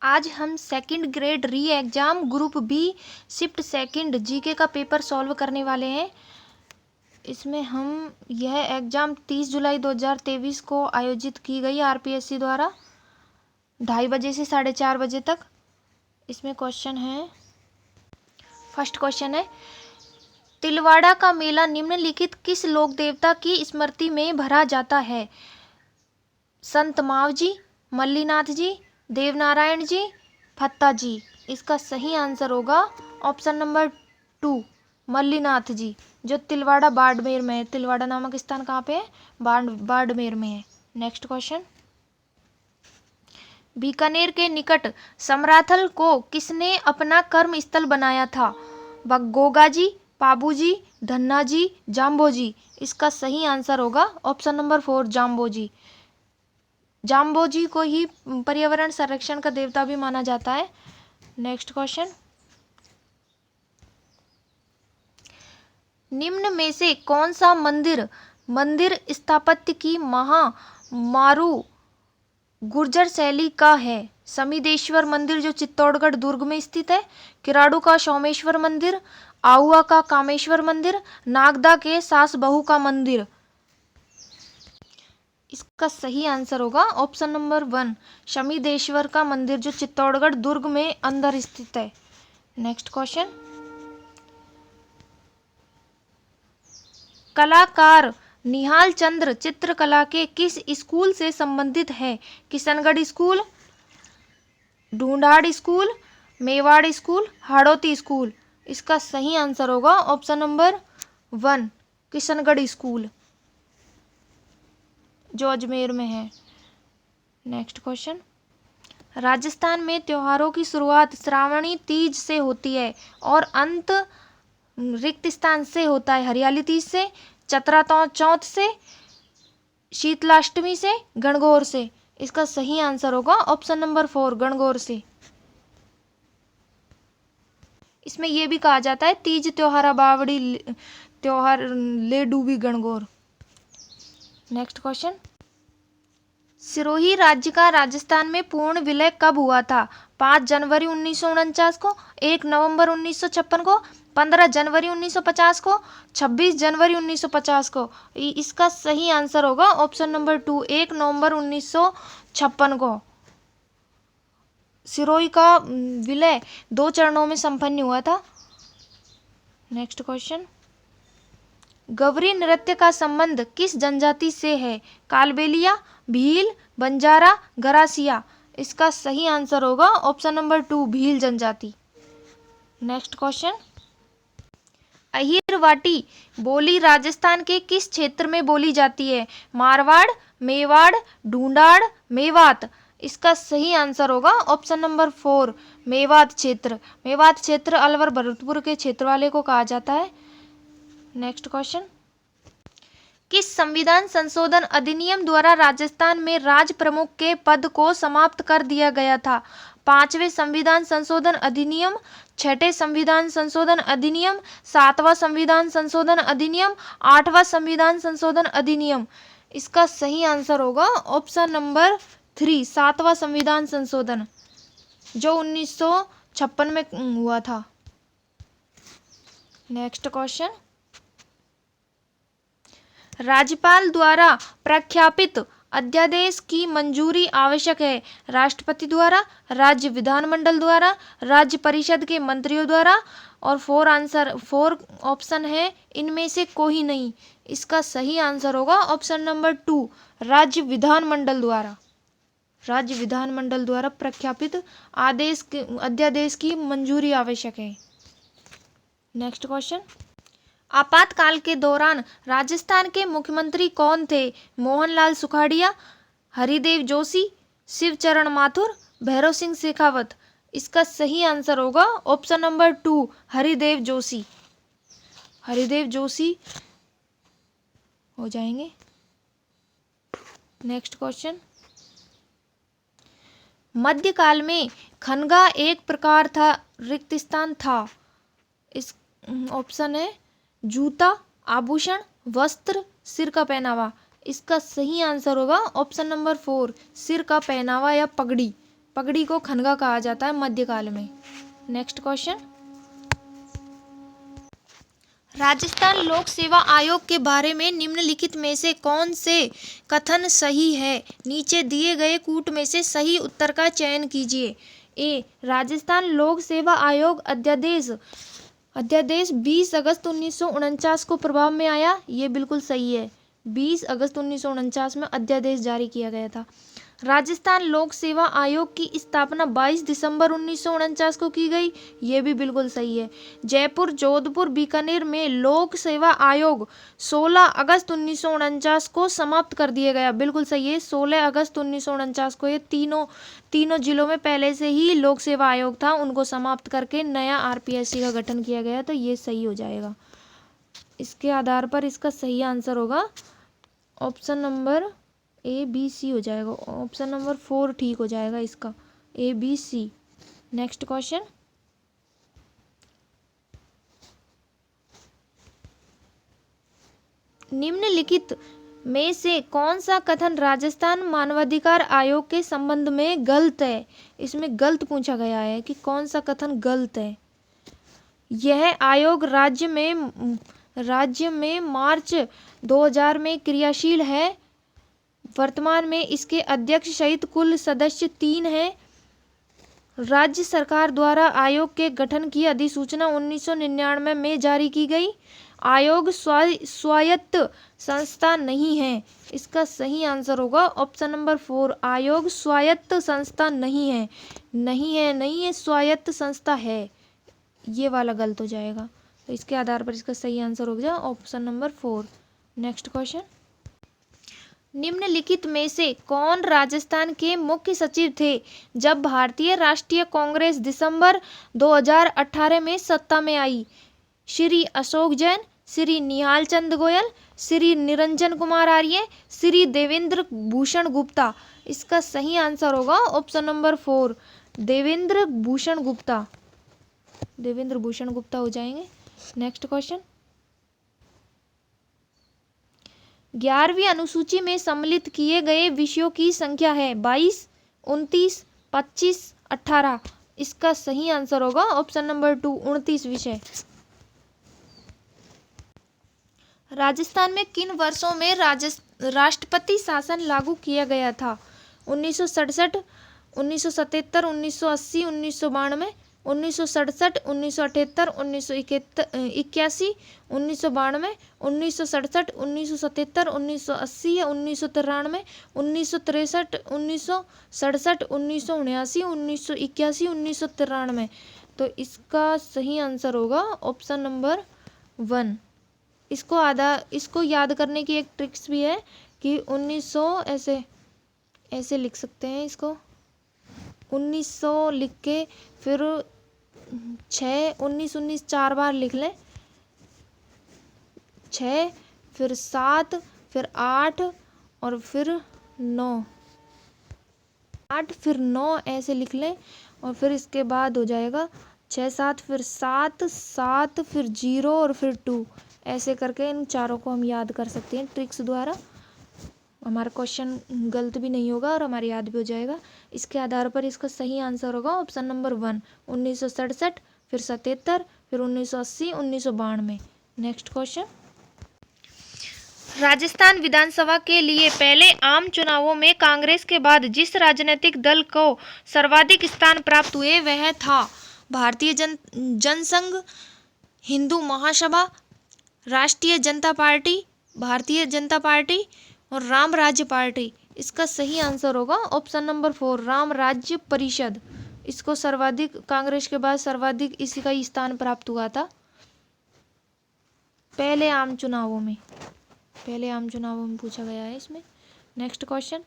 आज हम second grade re exam group B shift second GK का पेपर सॉल्व करने वाले हैं। इसमें हम यह एग्ज़ाम 30 जुलाई 2023 को आयोजित की गई आरपीएससी द्वारा 2:30 बजे से 4:30 बजे तक। इसमें क्वेश्चन है, फर्स्ट क्वेश्चन है, तिलवाड़ा का मेला निम्नलिखित किस लोक देवता की स्मृति में भरा जाता है? संत मावजी, मल्लीनाथ जी, देवनारायण जी, फत्ता जी। इसका सही आंसर होगा ऑप्शन नंबर 2, मल्लीनाथ जी, जो तिलवाड़ा बाड़मेर में है। तिलवाड़ा नामक स्थान कहाँ पे है? बाड़मेर में है। नेक्स्ट क्वेश्चन, बीकानेर के निकट समराथल को किसने अपना कर्म स्थल बनाया था? गोगा जी, पाबू जी, धन्ना जी, जाम्बो जी। इसका सही आंसर होगा ऑप्शन नंबर 4, जाम्बो जी। जाम्बो जी को ही पर्यावरण संरक्षण का देवता भी माना जाता है। नेक्स्ट क्वेश्चन, निम्न में से कौन सा मंदिर स्थापत्य की मारू गुर्जर शैली का है? समिदेश्वर मंदिर जो चित्तौड़गढ़ दुर्ग में स्थित है, किराड़ू का सोमेश्वर मंदिर, आहुआ का कामेश्वर मंदिर, नागदा के सास बहू का मंदिर। इसका सही आंसर होगा ऑप्शन नंबर 1, शमिदेश्वर का मंदिर जो चित्तौड़गढ़ दुर्ग में अंदर स्थित है। नेक्स्ट क्वेश्चन, कलाकार निहाल चंद्र चित्रकला के किस स्कूल से संबंधित है? Kishangarh school, Dhundhar school, Mewar school, Hadoti school. इसका सही आंसर होगा ऑप्शन नंबर 1, किशनगढ़ स्कूल जो अजमेर में है। नेक्स्ट क्वेश्चन, राजस्थान में त्योहारों की शुरुआत श्रावणी तीज से होती है और अंत रिक्त स्थान से होता है। हरियाली तीज से, चतरा चौथ से, शीतलाष्टमी से, गणगौर से। इसका सही आंसर होगा ऑप्शन नंबर 4, गणगौर से। इसमें यह भी कहा जाता है तीज त्योहार बावड़ी त्योहार ले डूबी गणगौर। नेक्स्ट क्वेश्चन, सिरोही राज्य का राजस्थान में पूर्ण विलय कब हुआ था? 5 जनवरी 1949 को, 1 नवंबर 1956 को, 15 जनवरी 1950 को, 26 जनवरी 1950 को। इसका सही आंसर होगा ऑप्शन नंबर 2, 1 नवंबर 1956 को। सिरोही का विलय 2 चरणों में संपन्न हुआ था। नेक्स्ट क्वेश्चन, गवरी नृत्य का संबंध किस जनजाति से है? कालबेलिया, भील, बंजारा, गरासिया। इसका सही आंसर होगा ऑप्शन नंबर 2, भील जनजाति। नेक्स्ट क्वेश्चन, अहिरवाटी बोली राजस्थान के किस क्षेत्र में बोली जाती है? मारवाड़, मेवाड़, ढूंढाड़, मेवात। इसका सही आंसर होगा ऑप्शन नंबर 4, मेवात क्षेत्र। मेवात क्षेत्र अलवर भरतपुर के क्षेत्र वाले को कहा जाता है। नेक्स्ट क्वेश्चन, किस संविधान संशोधन अधिनियम द्वारा राजस्थान में राज प्रमुख के पद को समाप्त कर दिया गया था? 5वें संविधान संशोधन अधिनियम, 6ठे संविधान संशोधन अधिनियम, 7वां संविधान संशोधन अधिनियम, 8वां संविधान संशोधन अधिनियम। इसका सही आंसर होगा ऑप्शन नंबर 3, 7वां संविधान संशोधन जो 1956 में हुआ था। नेक्स्ट क्वेश्चन, राज्यपाल द्वारा प्रख्यापित अध्यादेश की मंजूरी आवश्यक है? राष्ट्रपति द्वारा, राज्य विधानमंडल द्वारा, राज्य परिषद के मंत्रियों द्वारा। और 4 ऑप्शन है, इनमें से कोई नहीं। इसका सही आंसर होगा ऑप्शन नंबर 2, राज्य विधानमंडल द्वारा। राज्य विधानमंडल द्वारा प्रख्यापित अध्यादेश की मंजूरी आवश्यक है। नेक्स्ट क्वेश्चन, आपातकाल के दौरान राजस्थान के मुख्यमंत्री कौन थे? मोहनलाल सुखाड़िया, हरिदेव जोशी, शिवचरण माथुर, भैरव सिंह शेखावत। इसका सही आंसर होगा ऑप्शन नंबर 2, हरिदेव जोशी। हरिदेव जोशी हो जाएंगे। नेक्स्ट क्वेश्चन, मध्यकाल में खनगा एक प्रकार था रिक्त स्थान था। इस ऑप्शन है जूता, आभूषण, वस्त्र, सिर का पहनावा। इसका सही आंसर होगा ऑप्शन नंबर 4, सिर का पहनावा या पगड़ी। पगड़ी को खनगा कहा जाता है मध्यकाल में। नेक्स्ट क्वेश्चन, राजस्थान लोक सेवा आयोग के बारे में निम्नलिखित में से कौन से कथन सही है? नीचे दिए गए कूट में से सही उत्तर का चयन कीजिए। ए, राजस्थान लोक सेवा आयोग अध्यादेश 20 अगस्त 1949 को प्रभाव में आया। ये बिल्कुल सही है, 20 अगस्त 1949 में अध्यादेश जारी किया गया था। राजस्थान लोक सेवा आयोग की स्थापना 22 दिसंबर 1949 को की गई। ये भी बिल्कुल सही है। जयपुर, जोधपुर, बीकानेर में लोक सेवा आयोग 16 अगस्त 1949 को समाप्त कर दिया गया। बिल्कुल सही है, 16 अगस्त 1949 को ये तीनों जिलों में पहले से ही लोक सेवा आयोग था, उनको समाप्त करके नया आरपीएससी का गठन किया गया। तो ये सही हो जाएगा। इसके आधार पर इसका सही आंसर होगा option number A B C हो जाएगा। ऑप्शन नंबर 4 ठीक हो जाएगा इसका, A B C. Next question, निम्नलिखित में से कौन सा कथन राजस्थान मानवाधिकार आयोग के संबंध में गलत है? इसमें गलत पूछा गया है कि कौन सा कथन गलत है। यह आयोग राज्य में मार्च 2000 में क्रियाशील है। वर्तमान में इसके अध्यक्ष सहित कुल सदस्य 3 हैं। राज्य सरकार द्वारा आयोग के गठन की अधिसूचना 1999 में जारी की गई। आयोग स्वायत्त संस्था नहीं है। इसका सही आंसर होगा ऑप्शन नंबर 4, आयोग स्वायत्त संस्था नहीं है। नहीं है, स्वायत्त संस्था है, ये वाला गलत हो जाएगा। तो इसके आधार पर इसका सही आंसर हो गया ऑप्शन नंबर 4। नेक्स्ट क्वेश्चन, निम्नलिखित में से कौन राजस्थान के मुख्य सचिव थे जब भारतीय राष्ट्रीय कांग्रेस दिसंबर 2018 में सत्ता में आई? श्री अशोक जैन, श्री निहाल चंद गोयल, श्री निरंजन कुमार आर्य, श्री देवेंद्र भूषण गुप्ता। इसका सही आंसर होगा ऑप्शन नंबर 4, देवेंद्र भूषण गुप्ता हो जाएंगे। नेक्स्ट क्वेश्चन, 11वीं अनुसूची में सम्मिलित किए गए विषयों की संख्या है 22, 29, 25, 18। इसका सही आंसर होगा ऑप्शन नंबर 2, 29 विषय। राजस्थान में किन वर्षों में राष्ट्रपति शासन लागू किया गया था? 1967, 1977, 1980, 1992, 1967, 1978, 1981, 1992, 1967, 1977, 1980 या 1993, 1963, 1967, 1979, 1981, 1993। तो इसका सही आंसर होगा ऑप्शन नंबर 1। इसको याद करने की एक ट्रिक्स भी है कि 1900 ऐसे लिख सकते हैं इसको, 1900 लिख के फिर 6, 19 4 बार लिख लें, 6 फिर 7 फिर 8 और फिर 9, 8 फिर 9 ऐसे लिख लें और फिर इसके बाद हो जाएगा 6 7 फिर 7 7 फिर 0 और फिर 2। ऐसे करके इन चारों को हम याद कर सकते हैं ट्रिक्स द्वारा। हमारा क्वेश्चन गलत भी नहीं होगा और हमारे याद भी हो जाएगा। इसके आधार पर इसका सही आंसर होगा ऑप्शन नंबर 1, 1967 फिर 77 फिर 1980 1992। नेक्स्ट क्वेश्चन, राजस्थान विधानसभा के लिए पहले आम चुनावों में कांग्रेस के बाद जिस राजनीतिक दल को सर्वाधिक स्थान प्राप्त हुए वह था भारतीय जनसंघ, हिंदू महासभा, राष्ट्रीय जनता पार्टी, भारतीय जनता पार्टी और राम राज्य पार्टी। इसका सही आंसर होगा ऑप्शन नंबर 4, राम राज्य परिषद। इसको सर्वाधिक, कांग्रेस के बाद सर्वाधिक इसी का ही स्थान प्राप्त हुआ था पहले आम चुनावों में पूछा गया है इसमें। नेक्स्ट क्वेश्चन,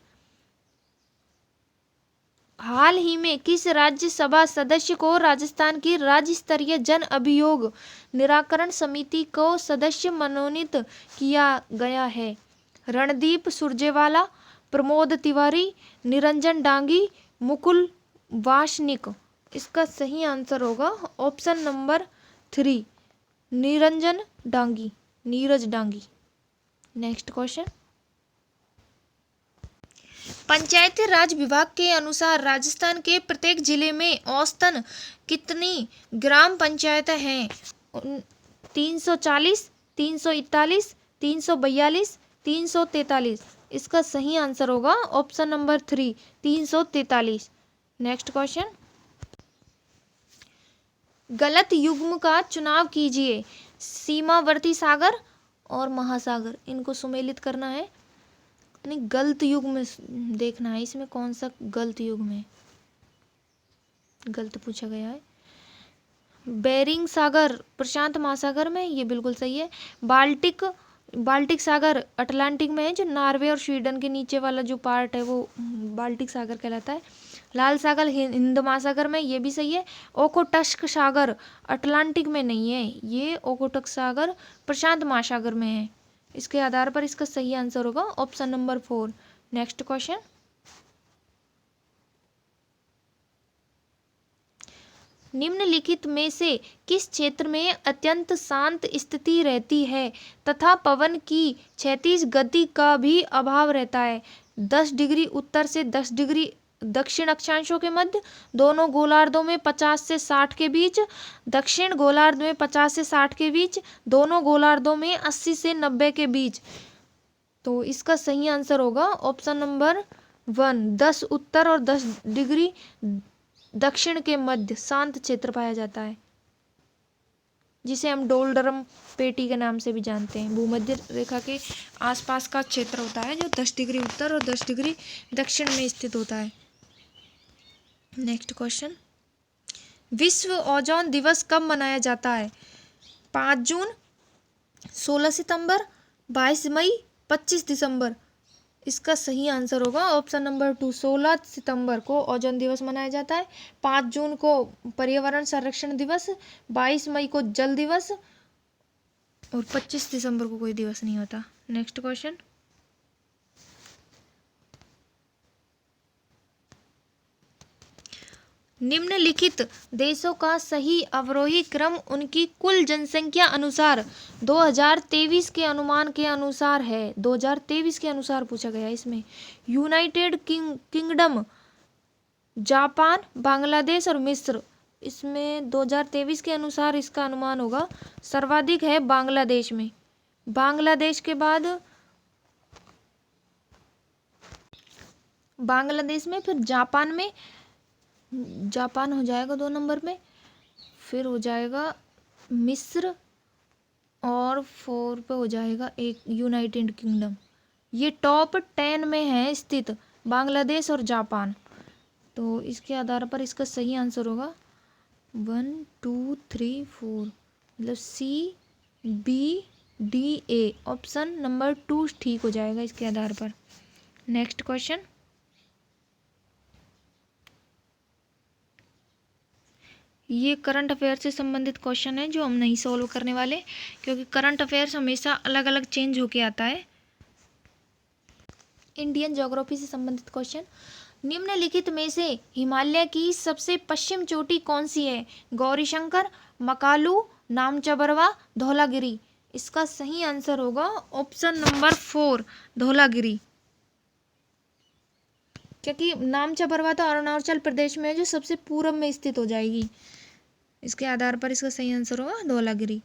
हाल ही में किस राज्यसभा सदस्य को राजस्थान की राज्य स्तरीय जन अभियोग निराकरण समिति को सदस्य मनोनीत किया गया है? रणदीप सुरजेवाला, प्रमोद तिवारी, निरंजन डांगी, मुकुल वासनिक। इसका सही आंसर होगा option number 3, Neeraj Dangi. Next question, Panchayati Raj विभाग के अनुसार राजस्थान के प्रत्येक जिले में औसतन कितनी ग्राम पंचायतें हैं? 340, 341, 342, 343। इसका सही आंसर होगा ऑप्शन नंबर 3, 343। नेक्स्ट क्वेश्चन, गलत युग्म का चुनाव कीजिए। सीमावर्ती सागर और महासागर, इनको सुमेलित करना है। नहीं, गलत युग्म देखना है, इसमें कौन सा गलत युग्म है, गलत पूछा गया है। बेरिंग सागर प्रशांत महासागर में, ये बिल्कुल सही है। बाल्टिक सागर अटलांटिक में है, जो नॉर्वे और स्वीडन के नीचे वाला जो पार्ट है वो बाल्टिक सागर कहलाता है। लाल सागर हिंद महासागर में, ये भी सही है। ओखोटस्क सागर अटलांटिक में नहीं है, ये ओखोटस्क सागर प्रशांत महासागर में है। इसके आधार पर इसका सही आंसर होगा ऑप्शन नंबर 4। नेक्स्ट क्वेश्चन, निम्नलिखित में से किस क्षेत्र में अत्यंत शांत स्थिति रहती है तथा पवन की क्षैतिज गति का भी अभाव रहता है? 10 डिग्री उत्तर से 10 डिग्री दक्षिण अक्षांशों के मध्य, दोनों गोलार्धों में 50 से 60 के बीच, दक्षिण गोलार्ध में 50 से 60 के बीच, दोनों गोलार्धों में 80 से 90 के बीच। तो इसका सही आंसर होगा ऑप्शन नंबर 1, 10 उत्तर और 10 डिग्री दक्षिण के मध्य शांत क्षेत्र पाया जाता है, जिसे हम डोलडरम पेटी के नाम से भी जानते हैं। भूमध्य रेखा के आसपास का क्षेत्र होता है जो 10 डिग्री उत्तर और 10 डिग्री दक्षिण में स्थित होता है। नेक्स्ट क्वेश्चन, विश्व ओजोन दिवस कब मनाया जाता है? 5 जून, 16 सितंबर, 22 मई, 25 दिसंबर। इसका सही आंसर होगा ऑप्शन नंबर 2, 16 सितंबर को ओजोन दिवस मनाया जाता है। 5 जून को पर्यावरण संरक्षण दिवस, 22 मई को जल दिवस और 25 दिसंबर को कोई दिवस नहीं होता। नेक्स्ट क्वेश्चन, निम्नलिखित देशों का सही अवरोही क्रम उनकी कुल जनसंख्या अनुसार 2023 के अनुमान के अनुसार है। 2023 के अनुसार पूछा गया इसमें। यूनाइटेड किंगडम, जापान, बांग्लादेश और मिस्र। इसमें 2023 के अनुसार इसका अनुमान होगा सर्वाधिक है बांग्लादेश में। बांग्लादेश के बाद बांग्लादेश में, फिर जापान में, जापान हो जाएगा 2 नंबर में, फिर हो जाएगा मिस्र और 4 पे हो जाएगा एक यूनाइटेड किंगडम। ये टॉप 10 में है स्थित बांग्लादेश और जापान। तो इसके आधार पर इसका सही आंसर होगा 1, 2, 3, 4, मतलब C, B, D, A। Option number 2 ठीक हो जाएगा इसके आधार पर। नेक्स्ट क्वेश्चन, ये करंट अफेयर से संबंधित क्वेश्चन है जो हम नहीं सॉल्व करने वाले, क्योंकि करंट अफेयर्स हमेशा अलग अलग चेंज होके आता है। इंडियन ज्योग्राफी से संबंधित क्वेश्चन, निम्नलिखित में से हिमालय की सबसे पश्चिम चोटी कौन सी है? गौरीशंकर, मकालू, नामचबरवा, धौलागिरी। इसका सही आंसर होगा ऑप्शन नंबर 4, धौलागिरी। क्योंकि नामचबरवा तो अरुणाचल प्रदेश में है जो सबसे पूर्व में स्थित हो जाएगी। इसके आधार पर इसका सही आंसर होगा धौलागिरी।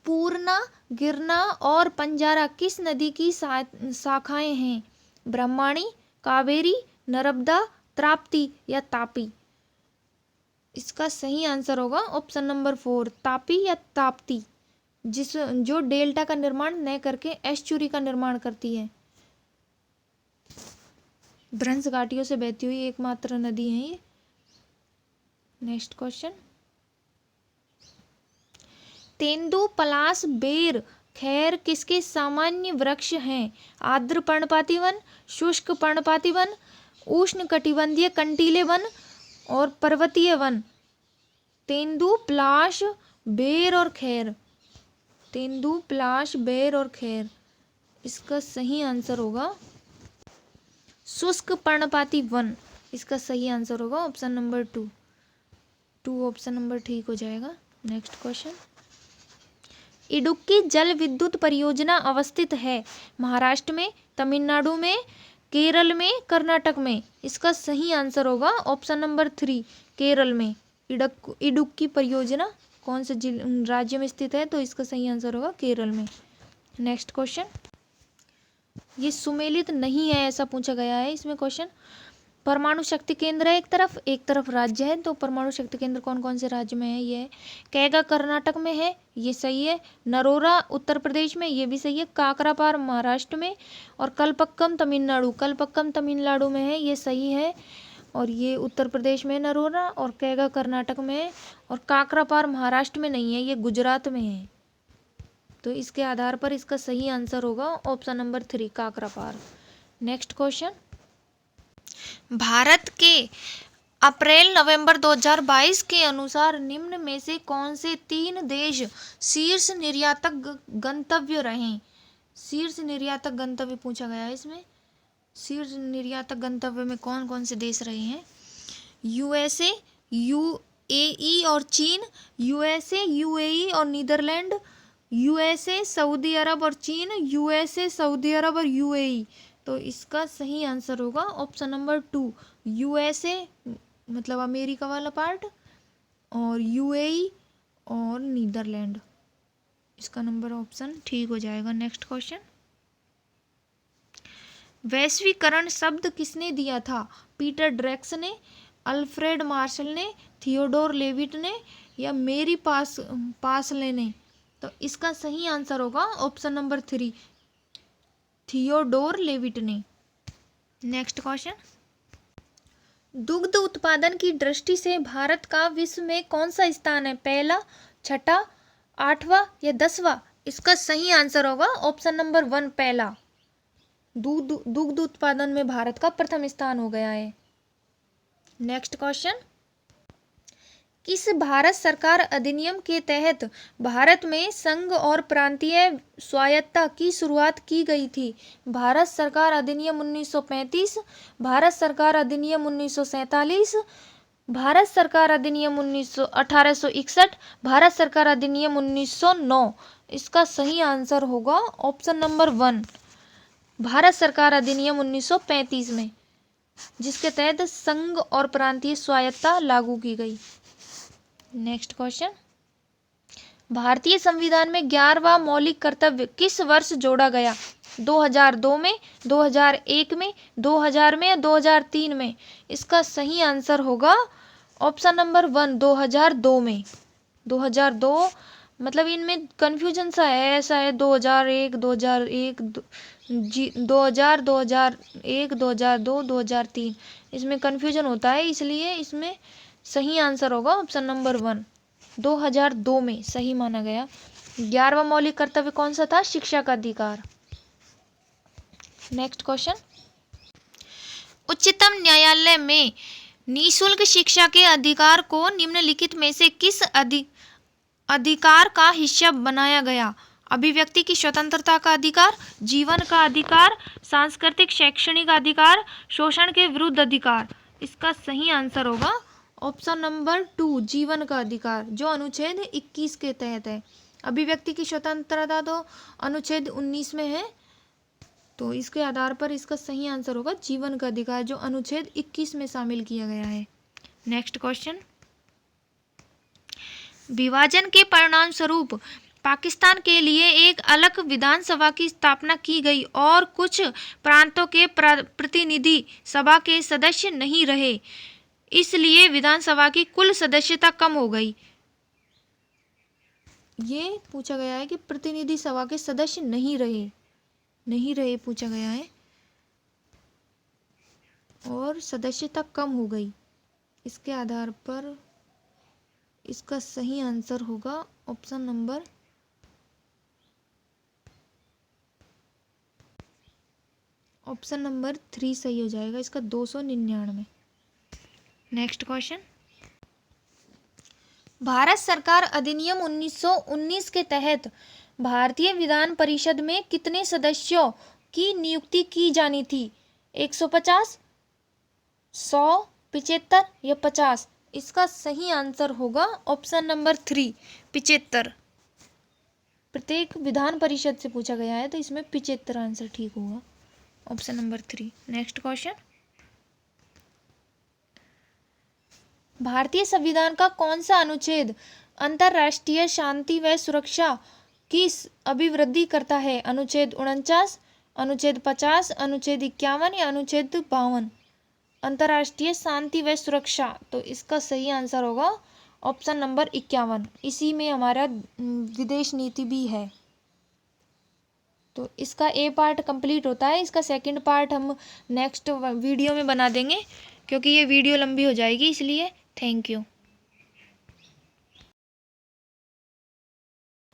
पूर्णा, गिरना और पंजारा किस नदी की शाखाएं हैं? ब्रह्मणी, कावेरी, नर्मदा, ताप्ती या तापी। इसका सही आंसर होगा ऑप्शन नंबर 4, तापी या ताप्ती, जो डेल्टा का निर्माण न करके एस्चुरी का निर्माण करती है। भ्रंश घाटियों से बहती हुई एकमात्र नदी है ये। नेक्स्ट क्वेश्चन, तेंदू, पलाश, बेर, खैर किसके सामान्य वृक्ष हैं? आर्द्र पर्णपाती वन, शुष्क पर्णपाती वन, उष्ण कटिबंधीय कंटीले वन और पर्वतीय वन। तेंदू, पलाश, बेर और खैर। तेंदू, पलाश, बेर और खैर। इसका सही आंसर होगा शुष्क पर्णपाती वन। इसका सही आंसर होगा ऑप्शन नंबर 2। ऑप्शन नंबर ठीक हो जाएगा। नेक्स्ट क्वेश्चन, इडुक्की जल विद्युत परियोजना अवस्थित है महाराष्ट्र में, तमिलनाडु में, केरल में, कर्नाटक में? इसका सही आंसर होगा ऑप्शन नंबर 3, केरल में। इडुक्की परियोजना कौन से राज्य में स्थित है? तो इसका सही आंसर होगा केरल में। नेक्स्ट क्वेश्चन, ये सुमेलित नहीं है ऐसा पूछा गया है इसमें क्वेश्चन। परमाणु शक्ति केंद्र है एक तरफ राज्य है, तो परमाणु शक्ति केंद्र कौन कौन से राज्य में है? ये है कैगा कर्नाटक में है, ये सही है। नरोरा उत्तर प्रदेश में, ये भी सही है। काकरापार महाराष्ट्र में, और कलपक्कम तमिलनाडु में है, ये सही है। और ये उत्तर प्रदेश में नरोरा, और कैगा कर्नाटक में है, और काकरापार महाराष्ट्र में नहीं है, ये गुजरात में है। तो इसके आधार पर इसका सही आंसर होगा option number 3, Kakrapar. Next question, Bharat के अप्रैल-नवंबर 2022 के अनुसार निम्न में से कौन से 3 देश शीर्ष निर्यातक गंतव्य रहे? शीर्ष निर्यातक गंतव्य पूछा गया है इसमें। शीर्ष निर्यातक गंतव्य में कौन कौन से देश रहे हैं? यूएसए, यूएई और चीन, यूएसए, यूएई और नीदरलैंड, यूएसए, सऊदी अरब और चीन, यूएसए, सऊदी अरब और यूएई। तो इसका सही आंसर होगा ऑप्शन नंबर 2, यूएसए मतलब अमेरिका वाला पार्ट, और यूएई और नीदरलैंड। इसका नंबर ऑप्शन ठीक हो जाएगा। नेक्स्ट क्वेश्चन, वैश्वीकरण शब्द किसने दिया था? पीटर ड्रेक्स ने, अल्फ्रेड मार्शल ने, थियोडोर लेविट ने, या मेरी पासले ने? तो इसका सही आंसर होगा ऑप्शन नंबर 3, थियोडोर लेविट ने। नेक्स्ट क्वेश्चन, दुग्ध उत्पादन की दृष्टि से भारत का विश्व में कौन सा स्थान है? पहला, छठा, 8वां या 10वां? इसका सही आंसर होगा ऑप्शन नंबर 1, पहला। दुग्ध उत्पादन में भारत का प्रथम स्थान हो गया है। नेक्स्ट क्वेश्चन, किस भारत सरकार अधिनियम के तहत भारत में संघ और प्रांतीय स्वायत्तता की शुरुआत की गई थी? भारत सरकार अधिनियम 1935, भारत सरकार अधिनियम 1947, भारत सरकार अधिनियम 1861, भारत सरकार अधिनियम 1909? इसका सही आंसर होगा ऑप्शन नंबर 1, भारत सरकार अधिनियम 1935 में, जिसके तहत संघ और प्रांतीय स्वायत्तता लागू की गई। नेक्स्ट क्वेश्चन, भारतीय संविधान में 11वां मौलिक कर्तव्य किस वर्ष जोड़ा गया? 2002 में, 2001 में, 2000 में या 2003 में? इसका सही आंसर होगा ऑप्शन नंबर 1, 2002 में। 2002 मतलब इनमें कन्फ्यूजन सा है, ऐसा है 2001, 2001, 2000, 2001, 2002, 2003, इसमें कन्फ्यूजन होता है, इसलिए इसमें सही आंसर होगा ऑप्शन नंबर 1, 2002 में सही माना गया। 11वां मौलिक कर्तव्य कौन सा था? शिक्षा का अधिकार। नेक्स्ट क्वेश्चन, उच्चतम न्यायालय में निःशुल्क शिक्षा के अधिकार को निम्नलिखित में से किस अधिकार का हिस्सा बनाया गया? अभिव्यक्ति की स्वतंत्रता का अधिकार, जीवन का अधिकार, सांस्कृतिक शैक्षणिक अधिकार, शोषण के विरुद्ध अधिकार? इसका सही आंसर होगा ऑप्शन नंबर 2, जीवन का अधिकार, जो अनुच्छेद 21 के तहत है। अभिव्यक्ति की स्वतंत्रता तो अनुच्छेद 19 में है, तो इसके आधार पर इसका सही आंसर होगा जीवन का अधिकार, जो अनुच्छेद 21 में शामिल किया गया है। नेक्स्ट क्वेश्चन, विभाजन के परिणाम स्वरूप पाकिस्तान के लिए एक अलग विधानसभा की स्थापना की गई और कुछ प्रांतों के प्रतिनिधि सभा के सदस्य नहीं रहे, इसलिए विधानसभा की कुल सदस्यता कम हो गई। ये पूछा गया है कि प्रतिनिधि सभा के सदस्य नहीं रहे पूछा गया है, और सदस्यता कम हो गई। इसके आधार पर इसका सही आंसर होगा ऑप्शन नंबर ऑप्शन नंबर 3 सही हो जाएगा, इसका 299। नेक्स्ट क्वेश्चन, भारत सरकार अधिनियम 1919 के तहत भारतीय विधान परिषद में कितने सदस्यों की नियुक्ति की जानी थी? 150, 100, 75 या 50? इसका सही आंसर होगा ऑप्शन नंबर 3, 75। प्रत्येक विधान परिषद से पूछा गया है, तो इसमें 75 आंसर ठीक होगा। Option number 3। नेक्स्ट क्वेश्चन, भारतीय संविधान का कौन सा अनुच्छेद अंतर्राष्ट्रीय शांति व सुरक्षा की अभिवृद्धि करता है? अनुच्छेद 49, अनुच्छेद 50, अनुच्छेद 51 या अनुच्छेद 52? अंतर्राष्ट्रीय शांति व सुरक्षा, तो इसका सही आंसर होगा ऑप्शन नंबर 51। इसी में हमारा विदेश नीति भी है। तो इसका ए पार्ट कंप्लीट होता है। इसका सेकंड पार्ट हम नेक्स्ट वीडियो में बना देंगे, क्योंकि ये वीडियो लंबी हो जाएगी, इसलिए थैंक यू।